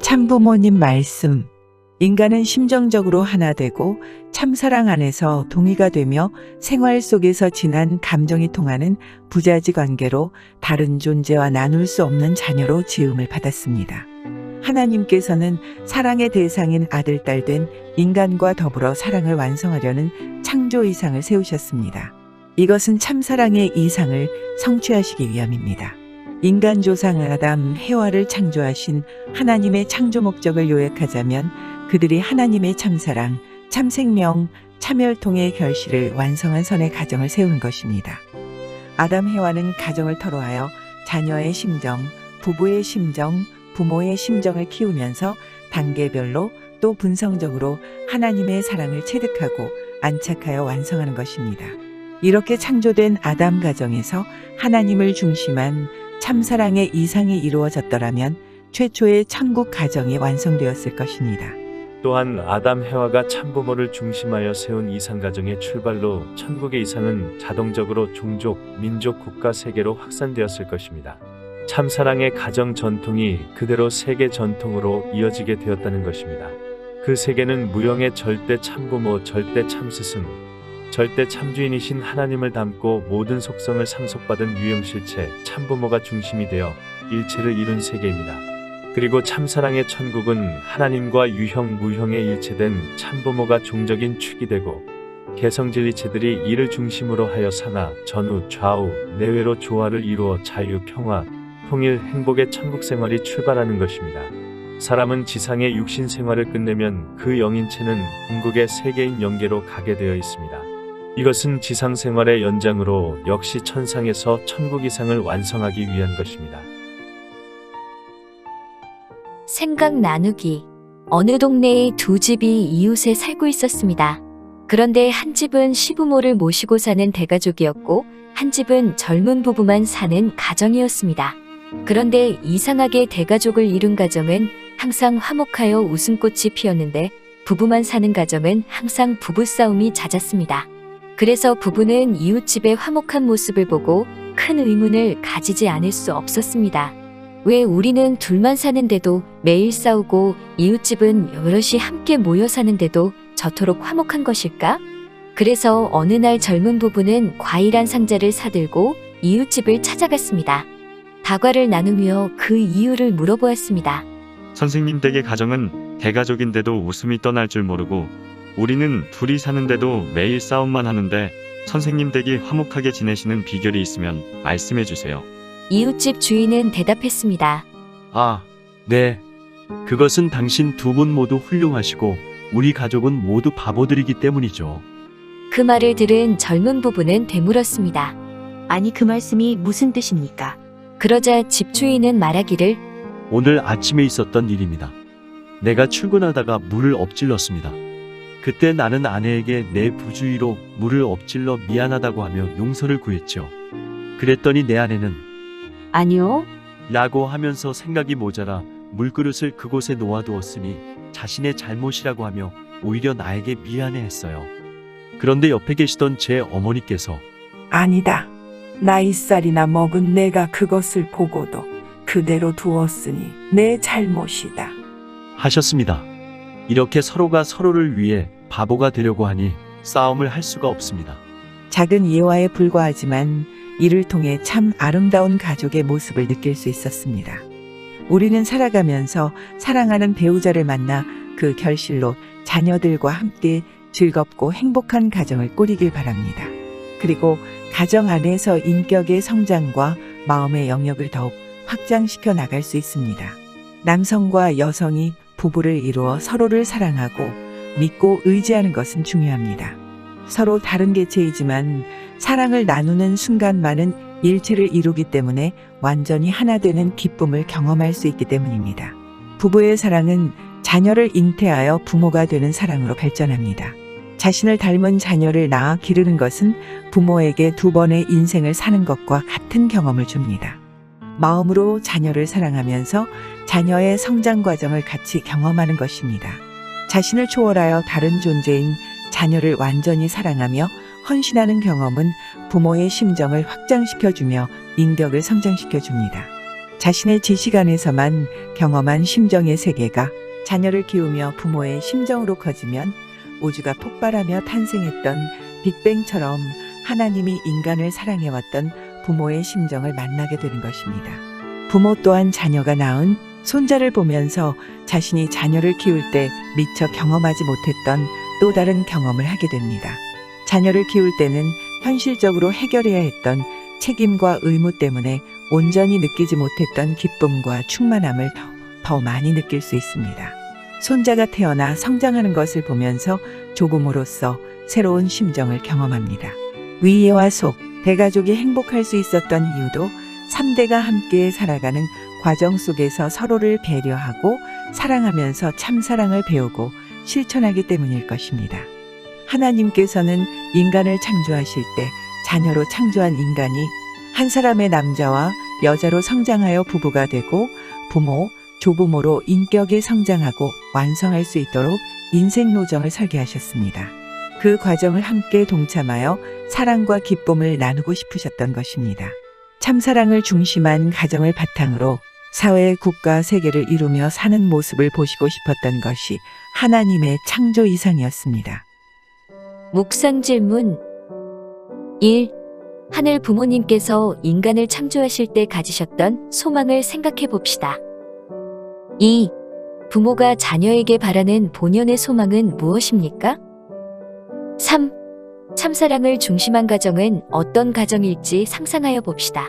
참부모님 말씀. 인간은 심정적으로 하나 되고 참사랑 안에서 동의가 되며 생활 속에서 진한 감정이 통하는 부자지 관계로 다른 존재와 나눌 수 없는 자녀로 지음을 받았습니다. 하나님께서는 사랑의 대상인 아들, 딸 된 인간과 더불어 사랑을 완성하려는 창조 이상을 세우셨습니다. 이것은 참사랑의 이상을 성취하시기 위함입니다. 인간 조상 아담, 해와를 창조하신 하나님의 창조 목적을 요약하자면 그들이 하나님의 참사랑, 참생명, 참혈통의 결실을 완성한 선의 가정을 세운 것입니다. 아담, 해와는 가정을 터로하여 자녀의 심정, 부부의 심정, 부모의 심정을 키우면서 단계별로 또 분성적으로 하나님의 사랑을 체득하고 안착하여 완성하는 것입니다. 이렇게 창조된 아담 가정에서 하나님을 중심한 참사랑의 이상이 이루어졌더라면 최초의 천국 가정이 완성되었을 것입니다. 또한 아담 해와가 참부모를 중심하여 세운 이상가정의 출발로 천국의 이상은 자동적으로 종족, 민족, 국가, 세계로 확산되었을 것입니다. 참사랑의 가정 전통이 그대로 세계 전통으로 이어지게 되었다는 것입니다. 그 세계는 무형의 절대 참부모, 절대 참스승, 절대 참주인이신 하나님을 담고 모든 속성을 상속받은 유형실체 참부모가 중심이 되어 일체를 이룬 세계입니다. 그리고 참사랑의 천국은 하나님과 유형, 무형의 일체된 참부모가 종적인 축이 되고 개성진리체들이 이를 중심으로 하여 산하, 전후, 좌우, 내외로 조화를 이루어 자유, 평화, 통일, 행복의 천국 생활이 출발하는 것입니다. 사람은 지상의 육신 생활을 끝내면 그 영인체는 궁극의 세계인 영계로 가게 되어 있습니다. 이것은 지상 생활의 연장으로 역시 천상에서 천국 이상을 완성하기 위한 것입니다. 생각 나누기. 어느 동네에 두 집이 이웃에 살고 있었습니다. 그런데 한 집은 시부모를 모시고 사는 대가족이었고 한 집은 젊은 부부만 사는 가정이었습니다. 그런데 이상하게 대가족을 이룬 가정은 항상 화목하여 웃음꽃이 피었는데 부부만 사는 가정은 항상 부부싸움이 잦았습니다. 그래서 부부는 이웃집의 화목한 모습을 보고 큰 의문을 가지지 않을 수 없었습니다. 왜 우리는 둘만 사는데도 매일 싸우고 이웃집은 여럿이 함께 모여 사는데도 저토록 화목한 것일까? 그래서 어느 날 젊은 부부는 과일 한 상자를 사들고 이웃집을 찾아갔습니다. 다과를 나누며 그 이유를 물어보았습니다. 선생님 댁의 가정은 대가족인데도 웃음이 떠날 줄 모르고 우리는 둘이 사는데도 매일 싸움만 하는데 선생님 댁이 화목하게 지내시는 비결이 있으면 말씀해 주세요. 이웃집 주인은 대답했습니다. 아, 네. 그것은 당신 두 분 모두 훌륭하시고 우리 가족은 모두 바보들이기 때문이죠. 그 말을 들은 젊은 부부는 되물었습니다. 아니 그 말씀이 무슨 뜻입니까? 그러자 집주인은 말하기를 오늘 아침에 있었던 일입니다. 내가 출근하다가 물을 엎질렀습니다. 그때 나는 아내에게 내 부주의로 물을 엎질러 미안하다고 하며 용서를 구했죠. 그랬더니 내 아내는 아니요. 라고 하면서 생각이 모자라 물그릇을 그곳에 놓아두었으니 자신의 잘못이라고 하며 오히려 나에게 미안해했어요. 그런데 옆에 계시던 제 어머니께서 아니다. 나이살이나 먹은 내가 그것을 보고도 그대로 두었으니 내 잘못이다 하셨습니다. 이렇게 서로가 서로를 위해 바보가 되려고 하니 싸움을 할 수가 없습니다. 작은 예화에 불과하지만 이를 통해 참 아름다운 가족의 모습을 느낄 수 있었습니다. 우리는 살아가면서 사랑하는 배우자를 만나 그 결실로 자녀들과 함께 즐겁고 행복한 가정을 꾸리길 바랍니다. 그리고 가정 안에서 인격의 성장과 마음의 영역을 더욱 확장시켜 나갈 수 있습니다. 남성과 여성이 부부를 이루어 서로를 사랑하고 믿고 의지하는 것은 중요합니다. 서로 다른 개체이지만 사랑을 나누는 순간만은 일체를 이루기 때문에 완전히 하나 되는 기쁨을 경험할 수 있기 때문입니다. 부부의 사랑은 자녀를 잉태하여 부모가 되는 사랑으로 발전합니다. 자신을 닮은 자녀를 낳아 기르는 것은 부모에게 두 번의 인생을 사는 것과 같은 경험을 줍니다. 마음으로 자녀를 사랑하면서 자녀의 성장 과정을 같이 경험하는 것입니다. 자신을 초월하여 다른 존재인 자녀를 완전히 사랑하며 헌신하는 경험은 부모의 심정을 확장시켜주며 인격을 성장시켜줍니다. 자신의 지시간에서만 경험한 심정의 세계가 자녀를 키우며 부모의 심정으로 커지면 우주가 폭발하며 탄생했던 빅뱅처럼 하나님이 인간을 사랑해왔던 부모의 심정을 만나게 되는 것입니다. 부모 또한 자녀가 낳은 손자를 보면서 자신이 자녀를 키울 때 미처 경험하지 못했던 또 다른 경험을 하게 됩니다. 자녀를 키울 때는 현실적으로 해결해야 했던 책임과 의무 때문에 온전히 느끼지 못했던 기쁨과 충만함을 더 많이 느낄 수 있습니다. 손자가 태어나 성장하는 것을 보면서 조부모로서 새로운 심정을 경험합니다. 위에와 속, 대가족이 행복할 수 있었던 이유도 3대가 함께 살아가는 과정 속에서 서로를 배려하고 사랑하면서 참사랑을 배우고 실천하기 때문일 것입니다. 하나님께서는 인간을 창조하실 때 자녀로 창조한 인간이 한 사람의 남자와 여자로 성장하여 부부가 되고 부모, 조부모로 인격이 성장하고 완성할 수 있도록 인생 노정을 설계하셨습니다. 그 과정을 함께 동참하여 사랑과 기쁨을 나누고 싶으셨던 것입니다. 참사랑을 중심한 가정을 바탕으로 사회, 국가, 세계를 이루며 사는 모습을 보시고 싶었던 것이 하나님의 창조 이상이었습니다. 묵상 질문 1. 하늘 부모님께서 인간을 창조하실 때 가지셨던 소망을 생각해 봅시다. 2. 부모가 자녀에게 바라는 본연의 소망은 무엇입니까? 3. 참사랑을 중심한 가정은 어떤 가정일지 상상하여 봅시다.